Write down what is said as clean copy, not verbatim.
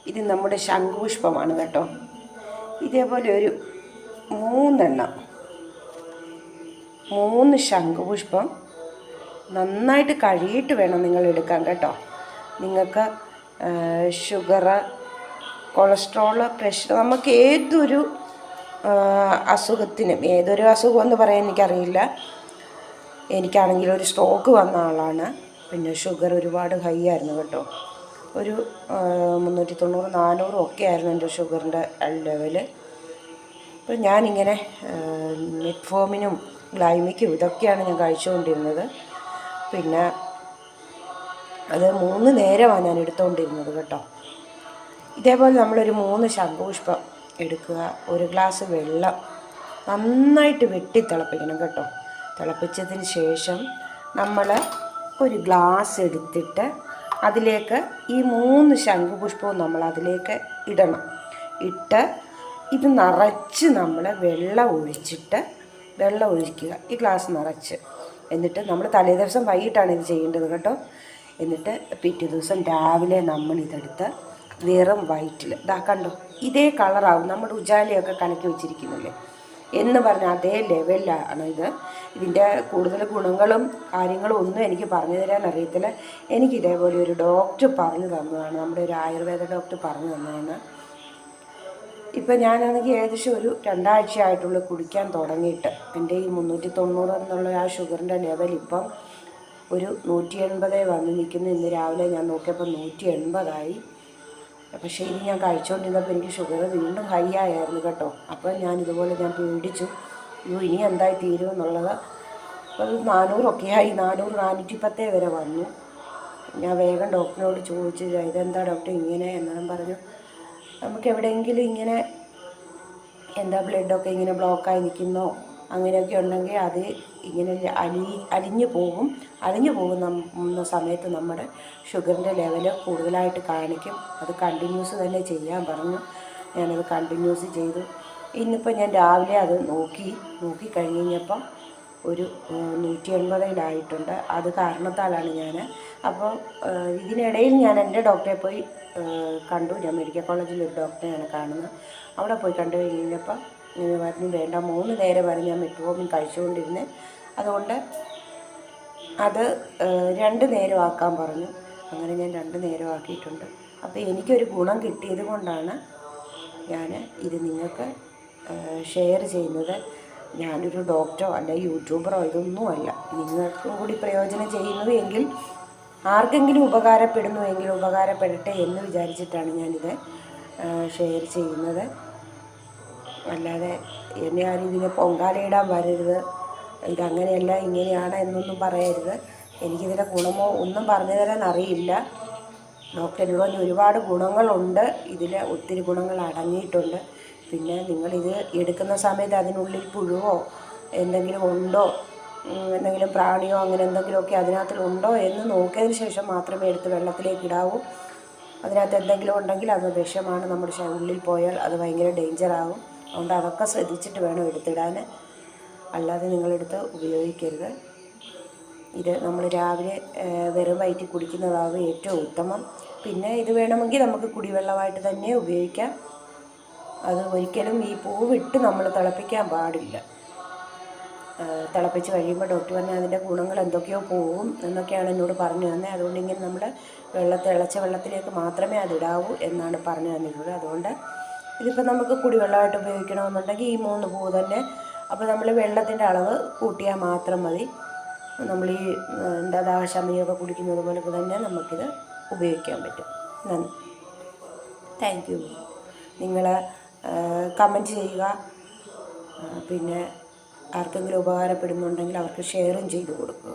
ഇത് നമ്മുടെ ശംഖുപുഷ്പമാണ് കേട്ടോ. ഇതേപോലെ ഒരു 3 ശംഖുപുഷ്പം നന്നായിട്ട് കഴുകിയിട്ട് വേണം നിങ്ങൾ എടുക്കാൻ കേട്ടോ. നിങ്ങൾക്ക് ഷുഗറ്, കൊളസ്ട്രോള്, പ്രഷർ, നമുക്ക് ഏതൊരു അസുഖത്തിനും, ഏതൊരു അസുഖമെന്ന് പറയാൻ എനിക്കറിയില്ല. എനിക്കാണെങ്കിൽ ഒരു സ്ട്രോക്ക് വന്ന ആളാണ്. പിന്നെ ഷുഗർ ഒരുപാട് ഹൈ ആയിരുന്നു കേട്ടോ. ഒരു 390 400 ഒക്കെ ആയിരുന്നു എൻ്റെ ഷുഗറിൻ്റെ ലെവല്. അപ്പോൾ ഞാനിങ്ങനെ മെറ്റ്ഫോമിനും ഗ്ലൈമിക്കും ഇതൊക്കെയാണ് ഞാൻ കഴിച്ചുകൊണ്ടിരുന്നത്. പിന്നെ അത് 3 നേരമാണ് ഞാൻ എടുത്തുകൊണ്ടിരുന്നത് കേട്ടോ. ഇതേപോലെ നമ്മളൊരു 3 ശംഖുപുഷ്പം എടുക്കുക. 1 ഗ്ലാസ് വെള്ളം നന്നായിട്ട് വെട്ടി തിളപ്പിക്കണം കേട്ടോ. തിളപ്പിച്ചതിന് ശേഷം നമ്മൾ ഒരു ഗ്ലാസ് എടുത്തിട്ട് അതിലേക്ക് ഈ 3 ശംഖുപുഷ്പവും നമ്മൾ അതിലേക്ക് ഇടണം. ഇട്ട് ഇത് നിറച്ച് നമ്മൾ വെള്ളം ഒഴിക്കുക, ഈ ഗ്ലാസ് നിറച്ച്. എന്നിട്ട് നമ്മൾ തലേദിവസം വൈകിട്ടാണ് ഇത് ചെയ്യേണ്ടത് കേട്ടോ. എന്നിട്ട് പിറ്റേ ദിവസം രാവിലെ നമ്മളിതെടുത്ത് വെറും വയറ്റിൽ കണ്ടോ, ഇതേ കളറാവും നമ്മുടെ ഉജാലയൊക്കെ കലക്കി വെച്ചിരിക്കുന്നില്ലേ എന്ന് പറഞ്ഞാൽ അതേ ലെവലിലാണ് ഇത്. ഇതിൻ്റെ കൂടുതൽ ഗുണങ്ങളും കാര്യങ്ങളും ഒന്നും എനിക്ക് പറഞ്ഞു തരാൻ അറിയത്തില്ല. എനിക്കിതേപോലെ ഒരു ഡോക്ടർ പറഞ്ഞു തന്നതാണ്, നമ്മുടെ ഒരു ആയുർവേദ ഡോക്ടർ പറഞ്ഞു തന്നതാണ്. ഇപ്പം ഞാനാണെങ്കിൽ ഏകദേശം ഒരു 2 ആഴ്ചയായിട്ടുള്ള കുടിക്കാൻ തുടങ്ങിയിട്ട്. എൻ്റെ ഈ 390 എന്നുള്ള ആ ഷുഗറിൻ്റെ ലെവൽ ഇപ്പം ഒരു 180 വന്ന് നിൽക്കുന്നു. ഇന്ന് രാവിലെ ഞാൻ നോക്കിയപ്പോൾ 180 പക്ഷേ ഇത് ഞാൻ കഴിച്ചുകൊണ്ടിരുന്നപ്പോൾ എനിക്ക് ഷുഗർ വീണ്ടും ഹൈ ആയിരുന്നു കേട്ടോ. അപ്പോൾ ഞാനിതുപോലെ പേടിച്ചു, ഇനി എന്തായി തീരുമെന്നുള്ളത്. അപ്പോൾ 400 ഒക്കെ ആയി, 400 410 വരെ വന്നു. ഞാൻ വേഗം ഡോക്ടറിനോട് ചോദിച്ചു, ഇതെന്താ ഡോക്ടർ ഇങ്ങനെ? എന്നാലും പറഞ്ഞു, നമുക്ക് എവിടെയെങ്കിലും ഇങ്ങനെ ബ്ലഡൊക്കെ ഇങ്ങനെ ബ്ലോക്കായി നിൽക്കുന്നോ അങ്ങനെയൊക്കെ ഉണ്ടെങ്കിൽ അത് ഇങ്ങനെ അലിഞ്ഞു പോകുന്ന സമയത്ത് നമ്മുടെ ഷുഗറിൻ്റെ ലെവല് കൂടുതലായിട്ട് കാണിക്കും. അത് കണ്ടിന്യൂസ് തന്നെ ചെയ്യാൻ പറഞ്ഞു. ഞാനത് കണ്ടിന്യൂസ് ചെയ്തു. ഇന്നിപ്പോൾ ഞാൻ രാവിലെ അത് നോക്കി കഴിഞ്ഞപ്പം ഒരു 180 അത് കാരണത്താലാണ് ഞാൻ. അപ്പോൾ ഇതിനിടയിൽ ഞാൻ എൻ്റെ ഡോക്ടറെ പോയി കണ്ടു. ഞാൻ മെഡിക്കൽ കോളേജിൽ ഒരു ഡോക്ടറെയാണ് കാണുന്നത്. അവിടെ പോയി കണ്ടു കഴിഞ്ഞപ്പോൾ മരുന്ന് വേണ്ട, 3 നേരം വരെ ഞാൻ മെറ്റ്ഫോമിൻ കഴിച്ചുകൊണ്ടിരുന്നത്. അതുകൊണ്ട് അത് 2 നേരം ആക്കാൻ പറഞ്ഞു. അങ്ങനെ ഞാൻ 2 നേരം ആക്കിയിട്ടുണ്ട്. അപ്പോൾ എനിക്കൊരു ഗുണം കിട്ടിയത് കൊണ്ടാണ് ഞാൻ ഇത് നിങ്ങൾക്ക് ഷെയർ ചെയ്യുന്നത്. ഞാനൊരു ഡോക്ടറോ അല്ല യൂട്യൂബറോ ഇതൊന്നുമല്ല. നിങ്ങൾക്കും കൂടി പ്രയോജനം ചെയ്യുന്നു എങ്കിൽ, ആർക്കെങ്കിലും ഉപകാരപ്പെടുന്നുവെങ്കിൽ ഉപകാരപ്പെടട്ടെ എന്ന് വിചാരിച്ചിട്ടാണ് ഞാനിത് ഷെയർ ചെയ്യുന്നത്. അല്ലാതെ എന്നെ ആരും ഇതിനെ പൊങ്കാലയിടാൻ വരരുത്, ഇതങ്ങനെയല്ല ഇങ്ങനെയാണ് എന്നൊന്നും പറയരുത്. എനിക്കിതിൻ്റെ ഗുണമോ ഒന്നും പറഞ്ഞു തരാൻ അറിയില്ല. ഡോക്ടറിനോട് പറഞ്ഞ ഒരുപാട് ഗുണങ്ങളുണ്ട്, ഇതിൽ ഒത്തിരി ഗുണങ്ങൾ അടങ്ങിയിട്ടുണ്ട്. പിന്നെ നിങ്ങളിത് എടുക്കുന്ന സമയത്ത് അതിനുള്ളിൽ പുഴുവോ എന്തെങ്കിലും ഉണ്ടോ, എന്തെങ്കിലും പ്രാണിയോ അങ്ങനെ എന്തെങ്കിലുമൊക്കെ അതിനകത്തുണ്ടോ എന്ന് നോക്കിയതിന് ശേഷം മാത്രമേ എടുത്ത് വെള്ളത്തിലേക്ക് ഇടാവൂ. അതിനകത്ത് എന്തെങ്കിലും ഉണ്ടെങ്കിൽ അത് വിഷമാണ്, നമ്മുടെ ഉള്ളിൽ പോയാൽ അത് ഭയങ്കര ഡേഞ്ചറാകും. അതുകൊണ്ട് അതൊക്കെ ശ്രദ്ധിച്ചിട്ട് വേണം എടുത്തിടാൻ, അല്ലാതെ നിങ്ങളെടുത്ത് ഉപയോഗിക്കരുത്. ഇത് നമ്മൾ രാവിലെ വെറും വയറ്റിൽ കുടിക്കുന്നതാകും ഏറ്റവും ഉത്തമം. പിന്നെ ഇത് വേണമെങ്കിൽ നമുക്ക് കുടിവെള്ളമായിട്ട് തന്നെ ഉപയോഗിക്കാം. അത് ഒരിക്കലും ഈ പൂവിട്ട് നമ്മൾ തിളപ്പിക്കാൻ പാടില്ല. തിളപ്പിച്ച് കഴിയുമ്പോൾ ഡോക്ടർ പറഞ്ഞാൽ അതിൻ്റെ ഗുണങ്ങൾ എന്തൊക്കെയോ പോകും എന്നൊക്കെയാണ് എന്നോട് പറഞ്ഞു തന്നത്. അതുകൊണ്ട് ഇങ്ങനെ നമ്മൾ തിളച്ച വെള്ളത്തിലേക്ക് മാത്രമേ അതിടാവൂ എന്നാണ് പറഞ്ഞു തന്നിട്ടുള്ളത്. അതുകൊണ്ട് ഇതിപ്പോൾ നമുക്ക് കുടിവെള്ളമായിട്ട് ഉപയോഗിക്കണമെന്നുണ്ടെങ്കിൽ ഈ 3 പൂവ് തന്നെ. അപ്പോൾ നമ്മൾ വെള്ളത്തിൻ്റെ അളവ് കൂട്ടിയാൽ മാത്രം മതി. നമ്മൾ ഈ ദാഹശമനിയൊക്കെ കുടിക്കുന്നത് പോലൊക്കെ തന്നെ നമുക്കിത് ഉപയോഗിക്കാൻ പറ്റും. നന്ദി, താങ്ക് യു. നിങ്ങൾ കമൻറ്റ് ചെയ്യുക. പിന്നെ ആർക്കെങ്കിലും ഉപകാരപ്പെടുന്നുണ്ടെങ്കിൽ അവർക്ക് ഷെയറും ചെയ്ത് കൊടുക്കുക.